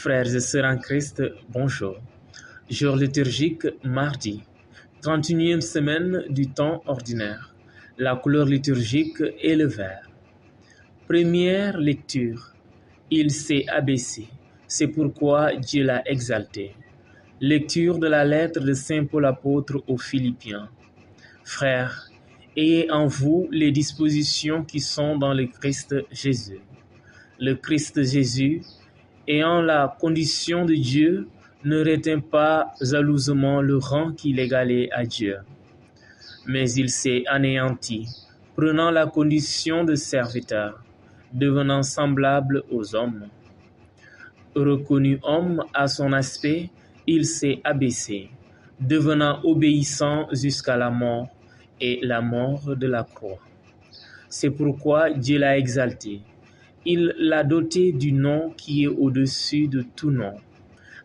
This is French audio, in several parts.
Frères et sœurs en Christ, bonjour. Jour liturgique, mardi, 31e semaine du temps ordinaire. La couleur liturgique est le vert. Première lecture. Il s'est abaissé, c'est pourquoi Dieu l'a exalté. Lecture de la lettre de Saint Paul apôtre aux Philippiens. Frères, ayez en vous les dispositions qui sont dans le Christ Jésus. Le Christ Jésus, ayant la condition de Dieu, ne retint pas jalousement le rang qu'il égalait à Dieu. Mais il s'est anéanti, prenant la condition de serviteur, devenant semblable aux hommes. Reconnu homme à son aspect, il s'est abaissé, devenant obéissant jusqu'à la mort et la mort de la croix. C'est pourquoi Dieu l'a exalté. Il l'a doté du nom qui est au-dessus de tout nom,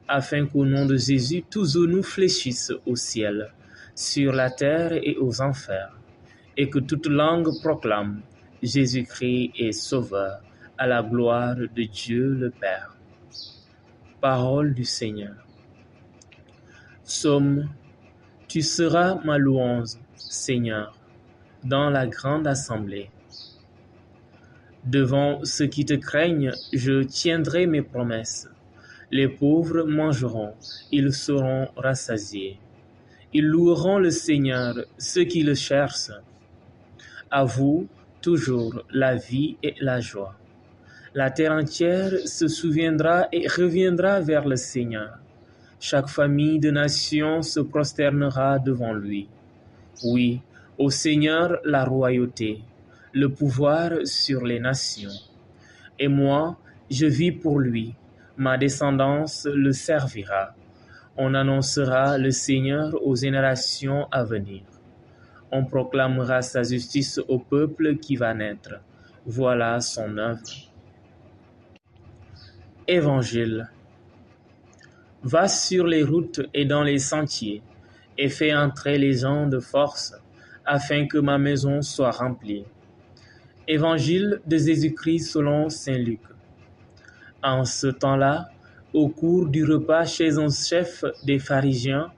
afin qu'au nom de Jésus, tous genoux fléchissent au ciel, sur la terre et aux enfers, et que toute langue proclame Jésus-Christ est Sauveur, à la gloire de Dieu le Père. Parole du Seigneur. Psaume. Tu seras ma louange, Seigneur, dans la grande assemblée. Devant ceux qui te craignent, je tiendrai mes promesses. Les pauvres mangeront, ils seront rassasiés. Ils loueront le Seigneur, ceux qui le cherchent. À vous, toujours, la vie et la joie. La terre entière se souviendra et reviendra vers le Seigneur. Chaque famille de nations se prosternera devant lui. Oui, au Seigneur la royauté, le pouvoir sur les nations. Et moi, je vis pour lui, ma descendance le servira. On annoncera le Seigneur aux générations à venir. On proclamera sa justice au peuple qui va naître. Voilà son œuvre. Évangile. Va sur les routes et dans les sentiers, et fais entrer les gens de force, afin que ma maison soit remplie. Évangile de Jésus-Christ selon saint Luc. En ce temps-là, au cours du repas chez un chef des pharisiens,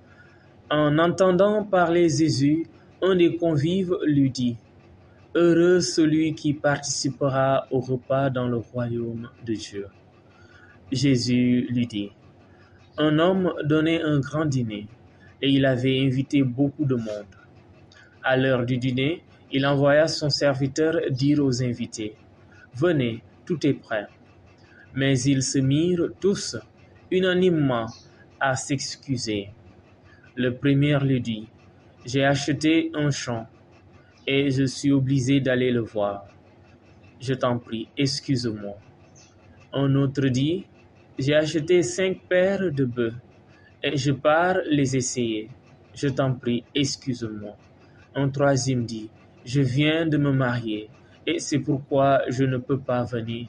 en entendant parler Jésus, un des convives lui dit : « Heureux celui qui participera au repas dans le royaume de Dieu. » Jésus lui dit : « Un homme donnait un grand dîner, et il avait invité beaucoup de monde. À l'heure du dîner, il envoya son serviteur dire aux invités : « Venez, tout est prêt. » Mais ils se mirent tous, unanimement, à s'excuser. Le premier lui dit : « J'ai acheté un champ, et je suis obligé d'aller le voir. Je t'en prie, excuse-moi. » Un autre dit : « J'ai acheté 5 paires de bœufs, et je pars les essayer. Je t'en prie, excuse-moi. » Un troisième dit : « Je viens de me marier, et c'est pourquoi je ne peux pas venir. »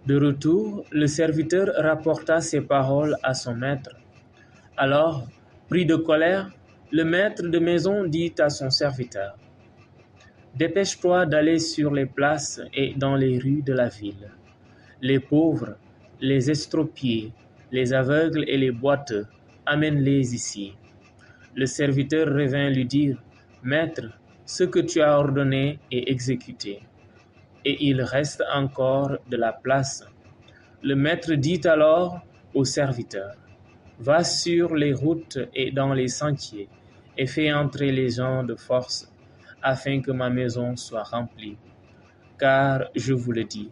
De retour, le serviteur rapporta ces paroles à son maître. Alors, pris de colère, le maître de maison dit à son serviteur : « Dépêche-toi d'aller sur les places et dans les rues de la ville. Les pauvres, les estropiés, les aveugles et les boiteux, amène-les ici. » Le serviteur revint lui dire : « Maître, ce que tu as ordonné est exécuté, et il reste encore de la place. » Le maître dit alors au serviteur : « Va sur les routes et dans les sentiers, et fais entrer les gens de force, afin que ma maison soit remplie. Car, je vous le dis,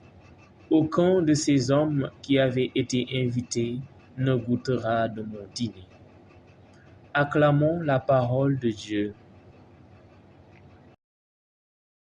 aucun de ces hommes qui avaient été invités ne goûtera de mon dîner. » Acclamons la parole de Dieu.